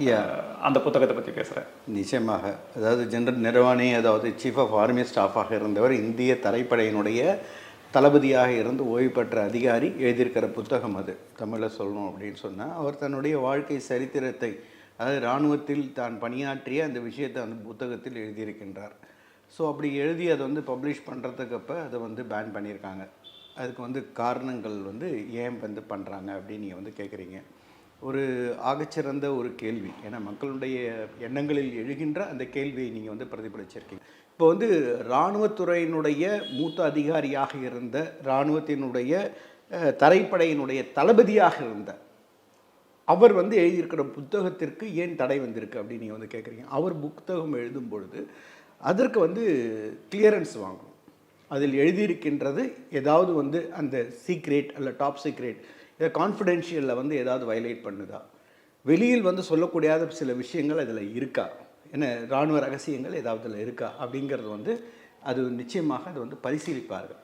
யா அந்த புத்தகத்தை பற்றி பேசுகிறேன். நிச்சயமாக. அதாவது ஜெனரல் நிரவானி, அதாவது சீஃப் ஆஃப் ஆர்மி ஸ்டாஃபாக இருந்தவர், இந்திய தரைப்படையினுடைய தளபதியாக இருந்து ஓய்வு பெற்ற அதிகாரி எழுதியிருக்கிற புத்தகம் அது. தமிழில் சொல்லணும் அப்படின்னு சொன்னால், அவர் தன்னுடைய வாழ்க்கை சரித்திரத்தை, அதாவது இராணுவத்தில் தான் பணியாற்றிய அந்த விஷயத்தை அந்த புத்தகத்தில் எழுதியிருக்கின்றார். ஸோ அப்படி எழுதி அதை வந்து பப்ளிஷ் பண்ணுறதுக்கப்போ அதை வந்து பேன் பண்ணியிருக்காங்க. அதுக்கு வந்து காரணங்கள் வந்து ஏன் வந்து பண்ணுறாங்க அப்படின்னு நீங்கள் வந்து கேட்குறீங்க. ஒரு ஆகச்சிறந்த ஒரு கேள்வி. ஏன்னா மக்களுடைய எண்ணங்களில் எழுகின்ற அந்த கேள்வியை நீங்கள் வந்து பிரதிபலிச்சிருக்கீங்க. இப்போ வந்து இராணுவத்துறையினுடைய மூத்த அதிகாரியாக இருந்த, இராணுவத்தினுடைய தரைப்படையினுடைய தளபதியாக இருந்த அவர் வந்து எழுதியிருக்கிற புத்தகத்திற்கு ஏன் தடை வந்திருக்கு அப்படின்னு நீங்கள் வந்து கேட்குறீங்க. அவர் புத்தகம் எழுதும் பொழுது அதற்கு வந்து கிளியரன்ஸ் வாங்கணும். அதில் எழுதியிருக்கின்றது ஏதாவது வந்து அந்த சீக்ரெட் அல்ல டாப் சீக்ரெட், இதை கான்ஃபிடென்ஷியலில் வந்து ஏதாவது வயலேட் பண்ணுதா, வெளியில் வந்து சொல்லக்கூடியாத சில விஷயங்கள் அதில் இருக்கா, என்ன இராணுவ ரகசியங்கள் ஏதாவது அதில் இருக்கா அப்படிங்கிறது வந்து அது நிச்சயமாக அது வந்து பரிசீலிப்பார்கள்.